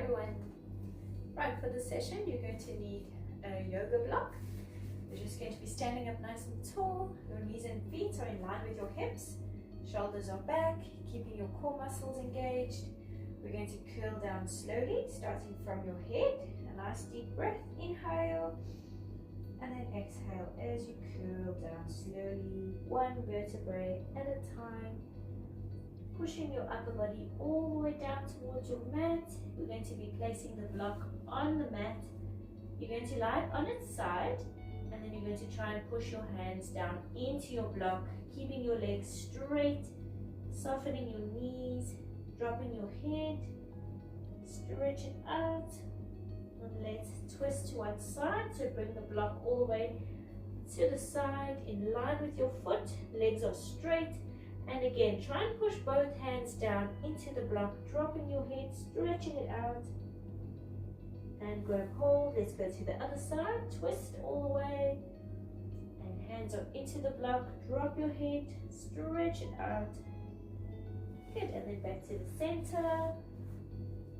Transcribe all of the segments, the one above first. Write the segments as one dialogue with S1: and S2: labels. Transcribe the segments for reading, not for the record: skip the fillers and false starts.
S1: everyone. Right, for this session you're going to need a yoga block. You're just going to be standing up nice and tall. Your knees and feet are in line with your hips. Shoulders are back, keeping your core muscles engaged. We're going to curl down slowly, starting from your head. A nice deep breath, inhale, and then exhale as you curl down slowly, one vertebrae at a time. Pushing your upper body all the way down towards your mat. We're going to be placing the block on the mat. You're going to lie on its side, and then you're going to try and push your hands down into your block, keeping your legs straight, softening your knees, dropping your head, stretch it out, and let's twist to one side. So bring the block all the way to the side, in line with your foot, legs are straight. And again, try and push both hands down into the block, dropping your head, stretching it out. And grab hold. Let's go to the other side. Twist all the way. And hands are into the block. Drop your head, stretch it out. Good. And then back to the center.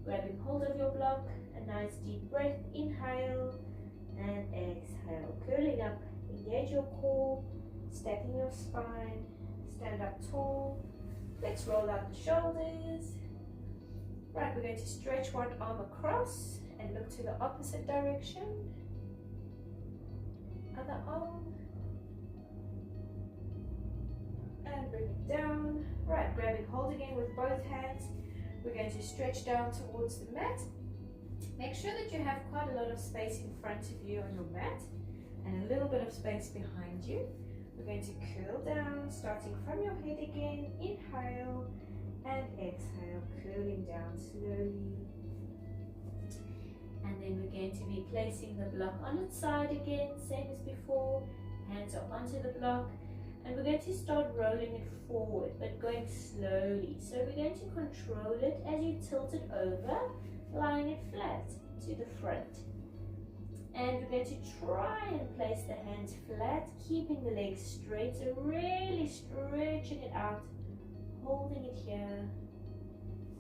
S1: Grabbing hold of your block. A nice deep breath. Inhale and exhale. Curling up. Engage your core. Stacking your spine. Stand up tall. Let's roll out the shoulders. Right, we're going to stretch one arm across and look to the opposite direction. Other arm. And bring it down. Right, grabbing hold again with both hands. We're going to stretch down towards the mat. Make sure that you have quite a lot of space in front of you on your mat and a little bit of space behind you. We're going to curl down, starting from your head again. Inhale and exhale, curling down slowly. And then we're going to be placing the block on its side again, same as before. Hands are onto the block. And we're going to start rolling it forward, but going slowly. So we're going to control it as you tilt it over, lying it flat to the front. And we're going to try and place the hands flat, keeping the legs straight, so really stretching it out, holding it here,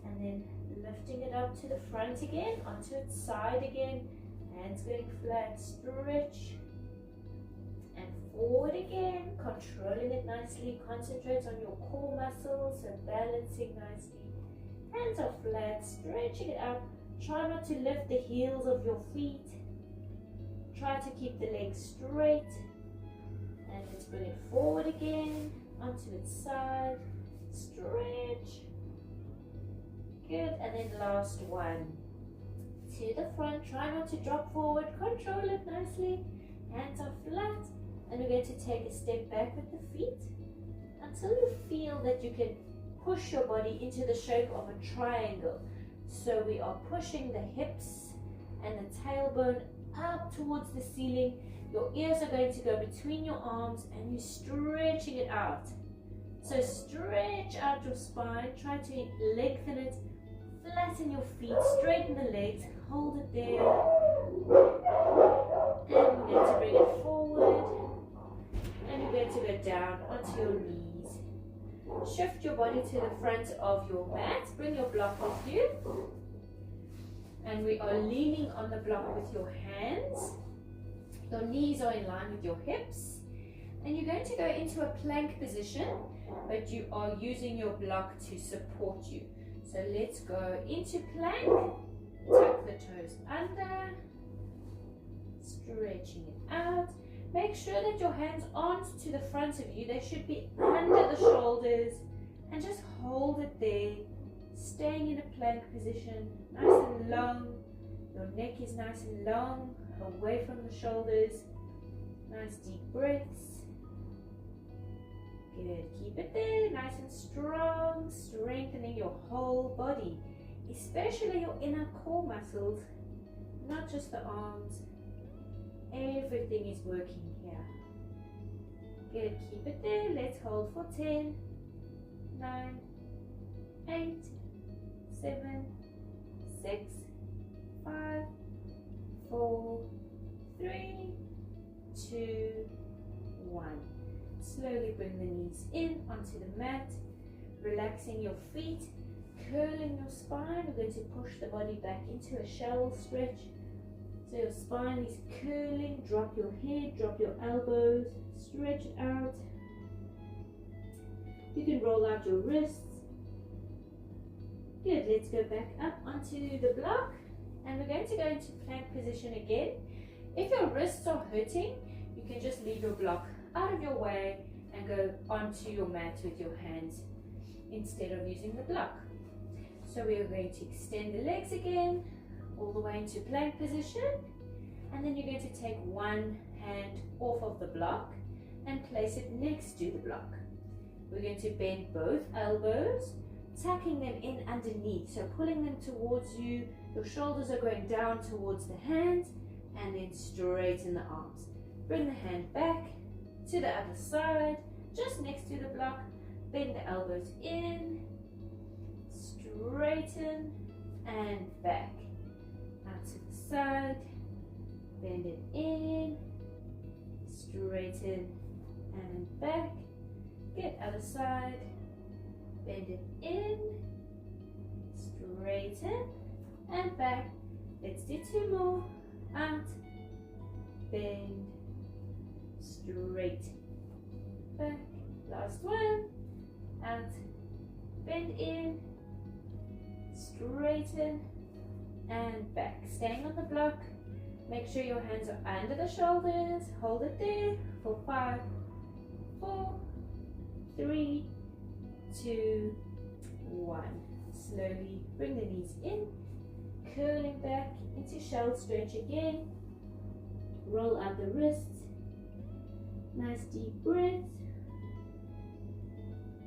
S1: and then lifting it up to the front again, onto its side again, hands going flat, stretch, and forward again, controlling it nicely, concentrate on your core muscles, so balancing nicely, hands are flat, stretching it out, try not to lift the heels of your feet. Try to keep the legs straight, and let's bring it forward again, onto its side, stretch, good, and then last one, to the front, try not to drop forward, control it nicely, hands are flat, and we're going to take a step back with the feet, until you feel that you can push your body into the shape of a triangle, so we are pushing the hips and the tailbone up towards the ceiling. Your ears are going to go between your arms and you're stretching it out. So stretch out your spine, try to lengthen it, flatten your feet, straighten the legs, hold it there. And we're going to bring it forward. And you're going to go down onto your knees. Shift your body to the front of your mat. Bring your block with you. And we are leaning on the block with your hands. Your knees are in line with your hips. And you're going to go into a plank position, but you are using your block to support you. So let's go into plank. Tuck the toes under. Stretching it out. Make sure that your hands aren't to the front of you. They should be under the shoulders. And just hold it there. Staying in a plank position, nice and long. Your neck is nice and long, away from the shoulders. Nice deep breaths. Good, keep it there, nice and strong, strengthening your whole body, especially your inner core muscles, not just the arms. Everything is working here. Good, keep it there. Let's hold for 10, 9, 8, 7, 6, 5, 4, 3, 2, 1. Slowly bring the knees in onto the mat, relaxing your feet, curling your spine. We're going to push the body back into a shallow stretch. So your spine is curling. Drop your head, drop your elbows, stretch it out. You can roll out your wrists. Good, let's go back up onto the block. And we're going to go into plank position again. If your wrists are hurting, you can just leave your block out of your way and go onto your mat with your hands instead of using the block. So we are going to extend the legs again, all the way into plank position. And then you're going to take one hand off of the block and place it next to the block. We're going to bend both elbows, tucking them in underneath, so pulling them towards you. Your shoulders are going down towards the hands, and then straighten the arms. Bring the hand back to the other side, just next to the block. Bend the elbows in, straighten, and back. Out to the side, bend it in, straighten, and back. Good, other side, bend it in, straighten, and back. Let's do two more. Out, bend, straight, back. Last one. Out, bend in, straighten, and back. Staying on the block. Make sure your hands are under the shoulders. Hold it there for 5, 4, 3, 2, 1. Slowly bring the knees in, curling back into shell stretch again. Roll out the wrists. Nice deep breath.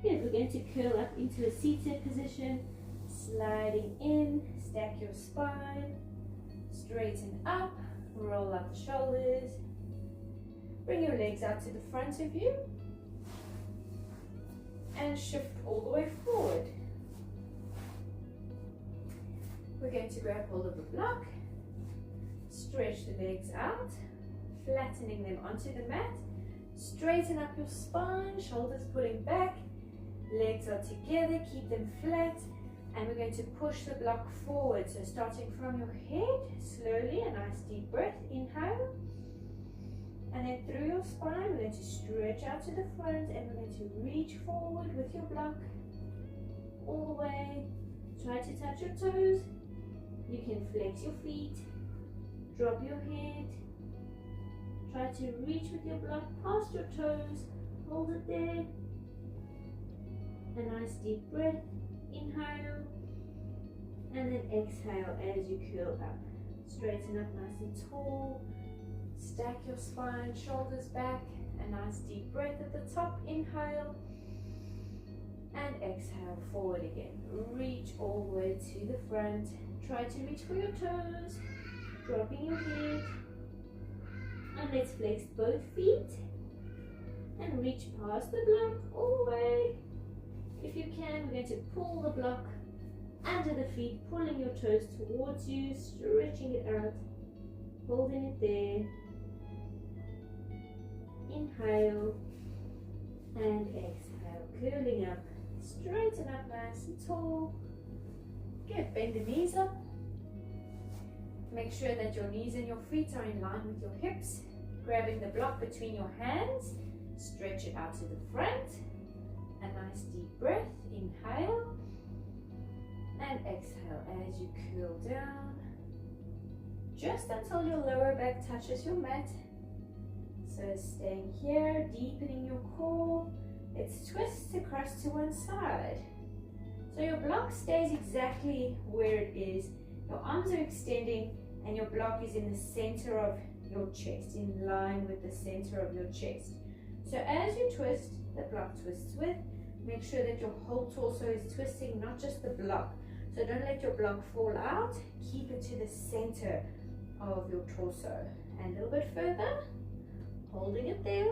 S1: Good, we're going to curl up into a seated position, sliding in, stack your spine, straighten up, roll up the shoulders, bring your legs out to the front of you, and shift all the way forward. We're going to grab hold of the block, stretch the legs out, flattening them onto the mat, straighten up your spine, shoulders pulling back, legs are together, keep them flat, and we're going to push the block forward. So starting from your head, slowly, a nice deep breath, inhale, and then through your spine, we're going to stretch out to the front, and we're going to reach forward with your block, all the way. Try to touch your toes. You can flex your feet, drop your head, try to reach with your block past your toes, hold it there. A nice deep breath, inhale, and then exhale as you curl up. Straighten up nice and tall, stack your spine, shoulders back, a nice deep breath at the top, inhale, and exhale, forward again. Reach all the way to the front, try to reach for your toes, dropping your head, and let's flex both feet, and reach past the block all the way. If you can, we're going to pull the block under the feet, pulling your toes towards you, stretching it out, holding it there. Inhale and exhale, curling up, straighten up nice and tall. Good, bend the knees up. Make sure that your knees and your feet are in line with your hips. Grabbing the block between your hands, stretch it out to the front. A nice deep breath, inhale and exhale as you curl down, just until your lower back touches your mat. So staying here, deepening your core. Let's twist across to one side. So your block stays exactly where it is. Your arms are extending and your block is in the center of your chest, in line with the center of your chest. So as you twist, the block twists with. Make sure that your whole torso is twisting, not just the block. So don't let your block fall out. Keep it to the center of your torso. And a little bit further, holding it there.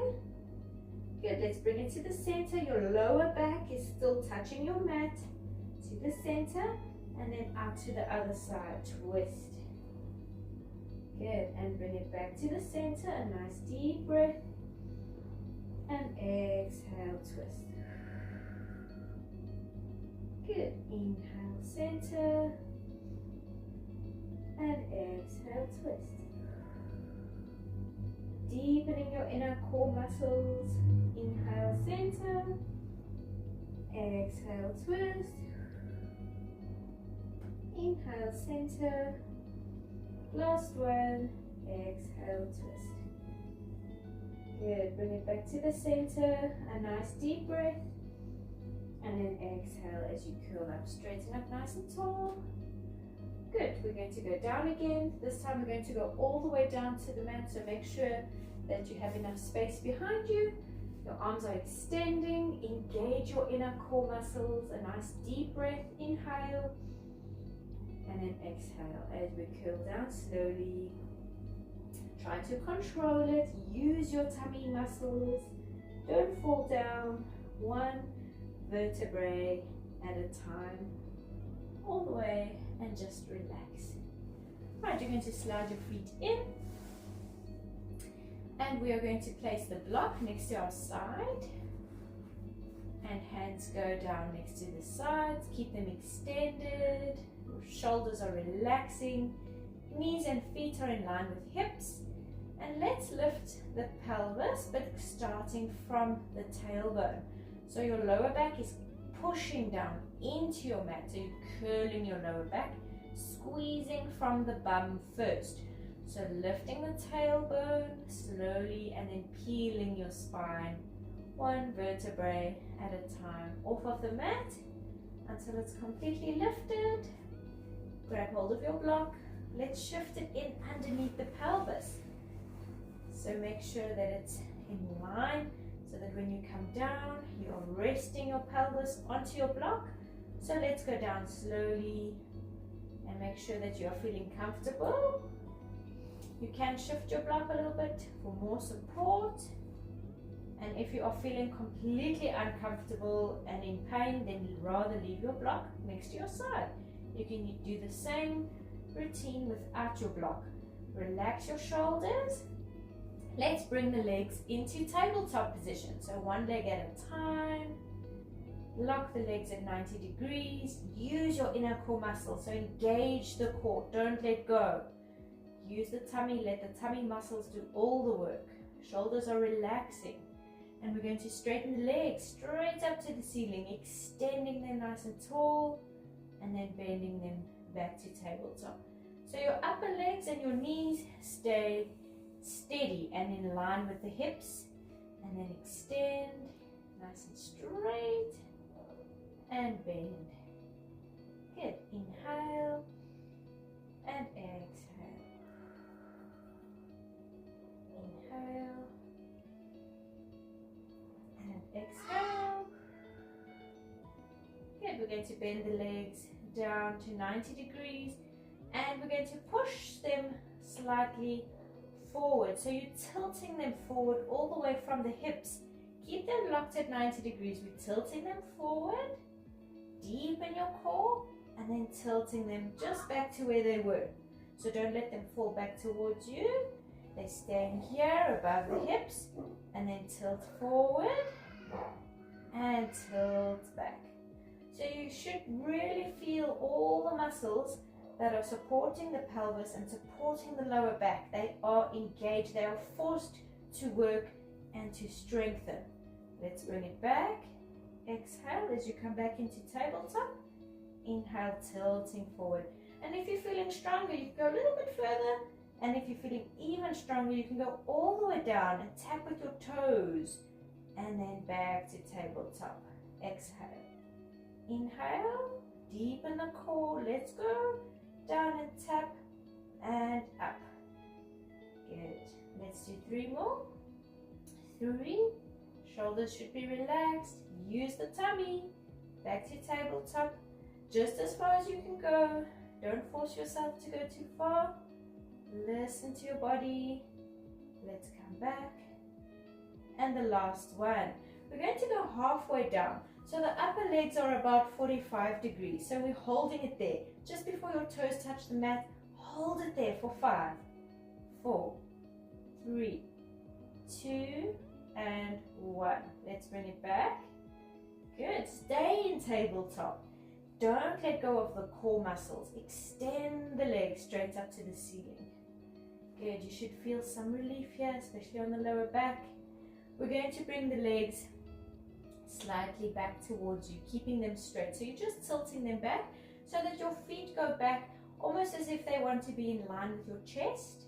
S1: Good, let's bring it to the center. Your lower back is still touching your mat. To the center, and then out to the other side, twist. Good, and bring it back to the center, a nice deep breath. And exhale, twist. Good. Inhale, center. And exhale, twist. Deepening your inner core muscles. Inhale, center. Exhale, twist. Inhale, center. Last one. Exhale, twist. Good. Bring it back to the center. A nice deep breath. And then exhale as you curl up. Straighten up nice and tall. Good. We're going to go down again. This time we're going to go all the way down to the mat. So make sure that you have enough space behind you. Your arms are extending. Engage your inner core muscles. A nice deep breath. Inhale. And then exhale as we curl down slowly. Try to control it. Use your tummy muscles. Don't fall down. One vertebrae at a time. All the way, and just relax. Right, you're going to slide your feet in. And we are going to place the block next to our side. And hands go down next to the sides. Keep them extended. Your shoulders are relaxing. Knees and feet are in line with hips. And let's lift the pelvis, but starting from the tailbone. So your lower back is pushing down into your mat. So you're curling your lower back, squeezing from the bum first. So lifting the tailbone slowly and then peeling your spine one vertebrae at a time off of the mat until it's completely lifted. Grab hold of your block. Let's shift it in underneath the pelvis. So make sure that it's in line so that when you come down, you are resting your pelvis onto your block. So let's go down slowly and make sure that you are feeling comfortable. You can shift your block a little bit for more support. And if you are feeling completely uncomfortable and in pain, then you'd rather leave your block next to your side. You can do the same routine without your block. Relax your shoulders. Let's bring the legs into tabletop position. So one leg at a time. Lock the legs at 90 degrees. Use your inner core muscles. So engage the core. Don't let go. Use the tummy. Let the tummy muscles do all the work. Shoulders are relaxing. And we're going to straighten the legs straight up to the ceiling. Extending them nice and tall. And then bending them back to tabletop. So your upper legs and your knees stay steady and in line with the hips, and then extend nice and straight and bend. Good. Inhale and exhale. Inhale and exhale. Good. We're going to bend the legs down to 90 degrees and we're going to push them slightly forward. So you're tilting them forward all the way from the hips. Keep them locked at 90 degrees. We're tilting them forward, deep in your core, and then tilting them just back to where they were. So don't let them fall back towards you. They stand here above the hips, and then tilt forward and tilt back. So you should really feel all the muscles that are supporting the pelvis and supporting the lower back. They are engaged. They are forced to work and to strengthen. Let's bring it back. Exhale as you come back into tabletop. Inhale, tilting forward. And if you're feeling stronger, you can go a little bit further. And if you're feeling even stronger, you can go all the way down and tap with your toes. And then back to tabletop. Exhale. Inhale, deepen the core. Let's go. Down and tap and up. Good. Let's do 3 more. 3. Shoulders should be relaxed. Use the tummy. Back to tabletop. Just as far as you can go. Don't force yourself to go too far. Listen to your body. Let's come back. And the last one. We're going to go halfway down. So the upper legs are about 45 degrees. So we're holding it there. Just before your toes touch the mat, hold it there for 5, 4, 3, 2, and 1. Let's bring it back. Good. Stay in tabletop. Don't let go of the core muscles. Extend the legs straight up to the ceiling. Good, you should feel some relief here, especially on the lower back. We're going to bring the legs slightly back towards you, keeping them straight. So you're just tilting them back so that your feet go back almost as if they want to be in line with your chest.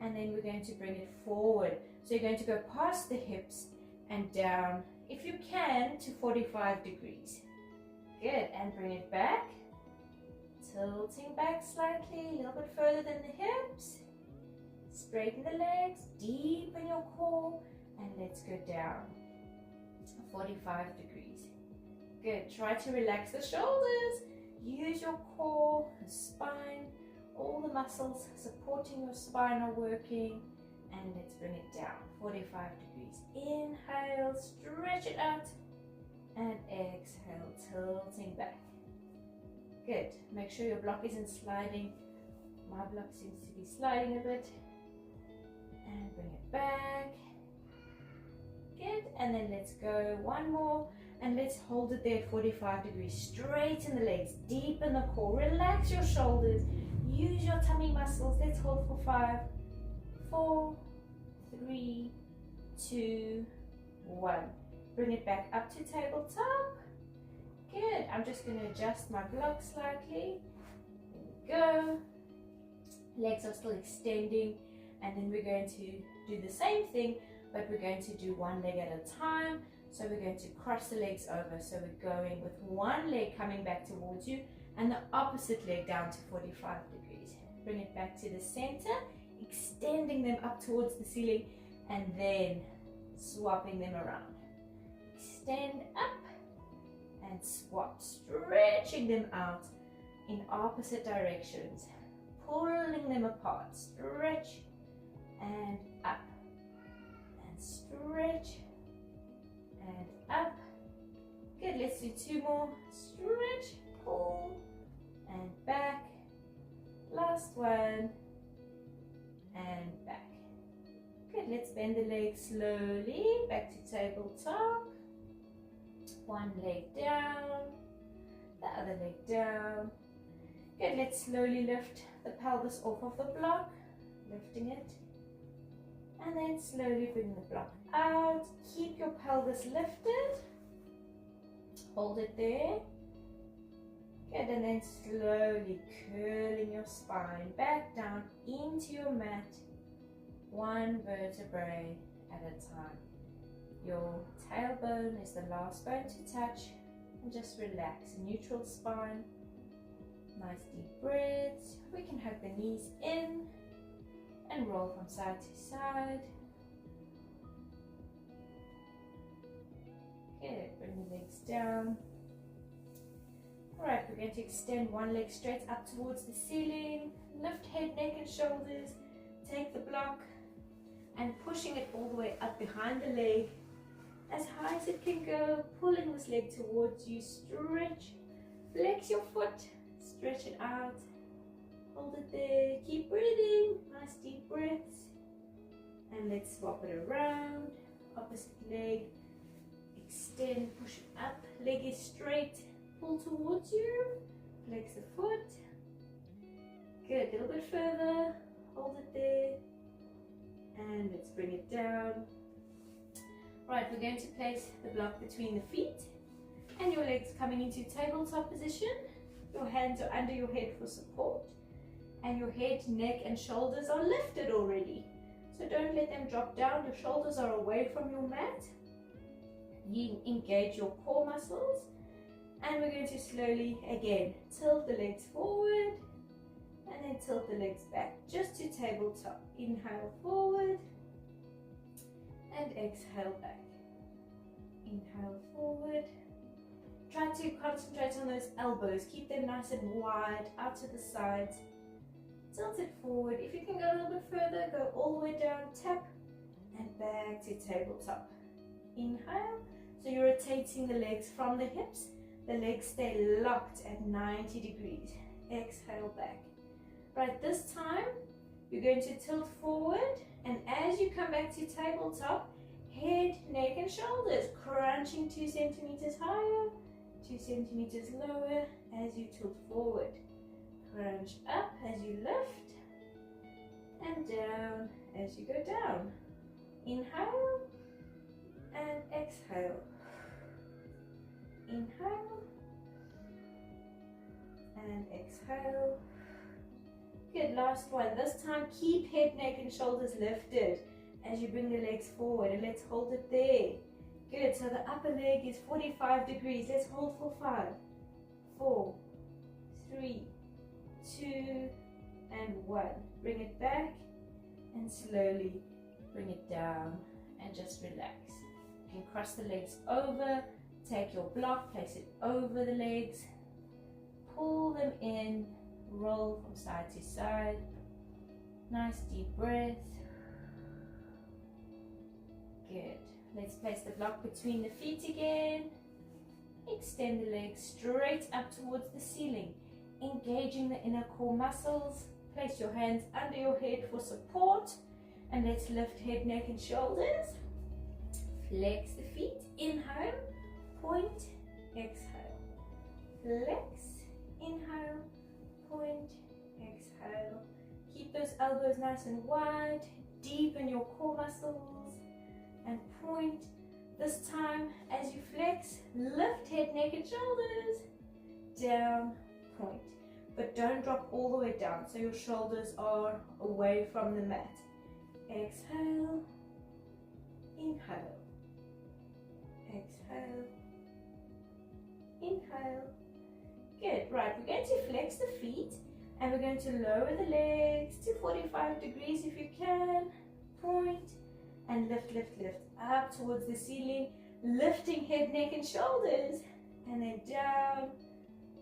S1: And then we're going to bring it forward. So you're going to go past the hips and down, if you can, to 45 degrees. Good, and bring it back. Tilting back slightly, a little bit further than the hips. Straighten the legs, deepen your core, and let's go down. 45 degrees. Good, try to relax the shoulders. Use your core, spine, all the muscles supporting your spine are working. And let's bring it down, 45 degrees. Inhale, stretch it out. And exhale, tilting back. Good, make sure your block isn't sliding. My block seems to be sliding a bit. And bring it back. Good, and then let's go one more. And let's hold it there, 45 degrees. Straighten the legs, deepen the core, relax your shoulders. Use your tummy muscles. Let's hold for 5, 4, 3, 2, 1. Bring it back up to tabletop. Good. I'm just going to adjust my block slightly. There we go. Legs are still extending. And then we're going to do the same thing, but we're going to do one leg at a time. So we're going to cross the legs over. So we're going with one leg coming back towards you and the opposite leg down to 45 degrees. Bring it back to the center, extending them up towards the ceiling and then swapping them around. Extend up and swap, stretching them out in opposite directions, pulling them apart, stretch and up and stretch and up. Good, let's do 2 more. Stretch, pull and back. Last one and back. Good, let's bend the legs slowly back to tabletop. One leg down, the other leg down. Good, let's slowly lift the pelvis off of the block, lifting it. And then slowly bring the block out. Keep your pelvis lifted. Hold it there. Good, and then slowly curling your spine back down into your mat, one vertebrae at a time. Your tailbone is the last bone to touch, and just relax. Neutral spine. Nice deep breaths. We can hug the knees in and roll from side to side. Good, bring the legs down. Alright, we're going to extend one leg straight up towards the ceiling. Lift head, neck and shoulders. Take the block and pushing it all the way up behind the leg as high as it can go. Pulling this leg towards you. Stretch. Flex your foot. Stretch it out. Hold it there. Keep breathing. Nice deep breaths. And let's swap it around. Opposite leg. Extend. Push it up. Leg is straight. Pull towards you, flex the foot. Good, a little bit further, hold it there, and let's bring it down. Right, we're going to place the block between the feet and your legs coming into tabletop position. Your hands are under your head for support, and your head, neck and shoulders are lifted already. So don't let them drop down, your shoulders are away from your mat. You engage your core muscles. And we're going to slowly, again, tilt the legs forward and then tilt the legs back just to tabletop. Inhale forward and exhale back. Inhale forward. Try to concentrate on those elbows. Keep them nice and wide out to the sides. Tilt it forward. If you can go a little bit further, go all the way down, tap and back to tabletop. Inhale. So you're rotating the legs from the hips. The legs stay locked at 90 degrees. Exhale back. Right, this time you're going to tilt forward, and as you come back to tabletop, head, neck and shoulders crunching 2 centimeters higher, 2 centimeters lower, as you tilt forward. Crunch up as you lift, and down as you go down. Inhale and exhale. Inhale and exhale. Good, last one. This time keep head, neck and shoulders lifted as you bring the legs forward, and let's hold it there. Good, so the upper leg is 45 degrees. Let's hold for 5, 4, 3, 2, and 1. Bring it back and slowly bring it down and just relax. You can cross the legs over, take your block, place it over the legs, pull them in, roll from side to side. Nice deep breath. Good. Let's place the block between the feet again. Extend the legs straight up towards the ceiling, engaging the inner core muscles. Place your hands under your head for support, and let's lift head, neck and shoulders. Flex the feet. Inhale, point, exhale. Flex, inhale, point, exhale. Keep those elbows nice and wide. Deepen your core muscles and point. This time as you flex, lift head, neck and shoulders. Down, point. But don't drop all the way down so your shoulders are away from the mat. Exhale, inhale, exhale, inhale. Good, right, we're going to flex the feet and we're going to lower the legs to 45 degrees if you can. Point and lift, lift, lift up towards the ceiling, lifting head, neck and shoulders, and then down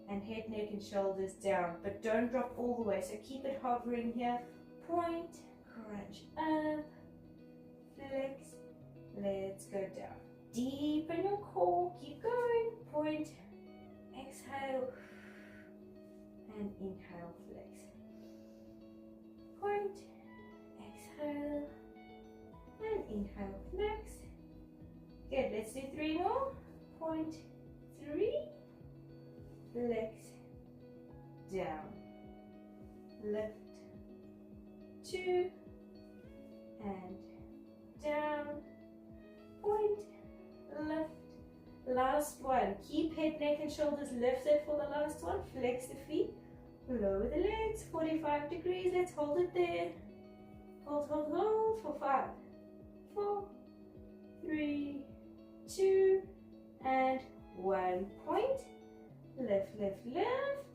S1: and head, neck and shoulders down, but don't drop all the way, so keep it hovering here. Point, crunch up, flex, let's go down. Deepen your core, keep going. Point, exhale, and inhale, flex. Point, exhale, and inhale, flex. Good, let's do 3 more. Point, 3, flex, down, lift, 2, and down, point, lift. Last one. Keep head, neck and shoulders lifted for the last one. Flex the feet, lower the legs, 45 degrees. Let's hold it there. Hold, hold, hold for 5, 4, 3, 2, and 1. Point, lift, lift, lift,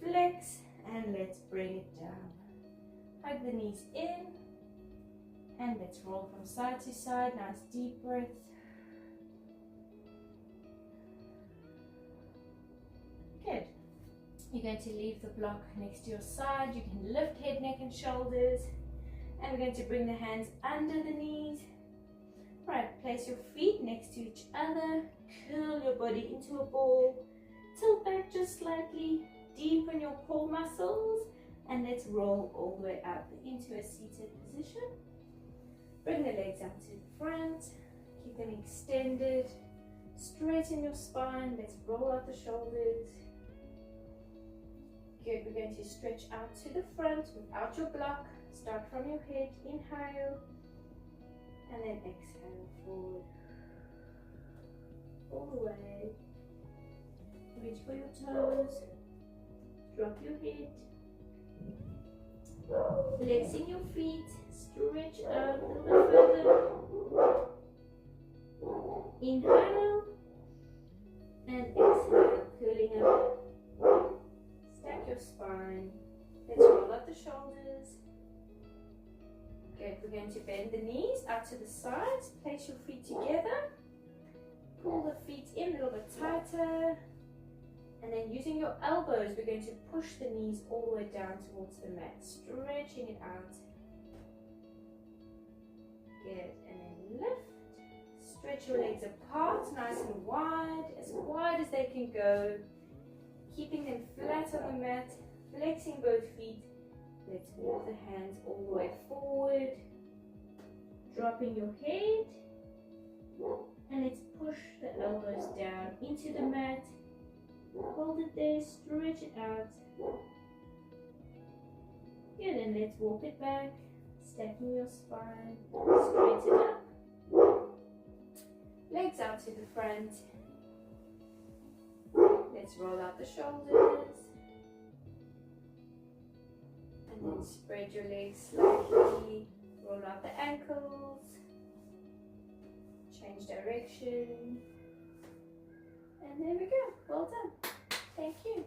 S1: flex, and let's bring it down. Hug the knees in, and let's roll from side to side. Nice deep breath. Good. You're going to leave the block next to your side. You can lift head, neck and shoulders, and we're going to bring the hands under the knees. Right, place your feet next to each other, curl your body into a ball, tilt back just slightly, deepen your core muscles, and let's roll all the way up into a seated position. Bring the legs out to the front, keep them extended, straighten your spine, let's roll out the shoulders. Good, we're going to stretch out to the front without your block. Start from your head, inhale, and then exhale forward, all the way. Reach for your toes, drop your head, flexing your feet, stretch out a little bit further. Inhale and exhale, curling up. Stack your spine. Let's roll up the shoulders. Good, we're going to bend the knees out to the sides. Place your feet together. Pull the feet in a little bit tighter. And then using your elbows, we're going to push the knees all the way down towards the mat, stretching it out. Good, and then lift. Stretch your legs apart, nice and wide as they can go. Keeping them flat on the mat, flexing both feet. Let's walk the hands all the way forward. Dropping your head. And let's push the elbows down into the mat. Hold it there, stretch it out. Good, and let's walk it back, stacking your spine, straighten up. Legs out to the front. Let's roll out the shoulders. And then spread your legs slightly. Roll out the ankles. Change direction. And there we go. Well done. Thank you.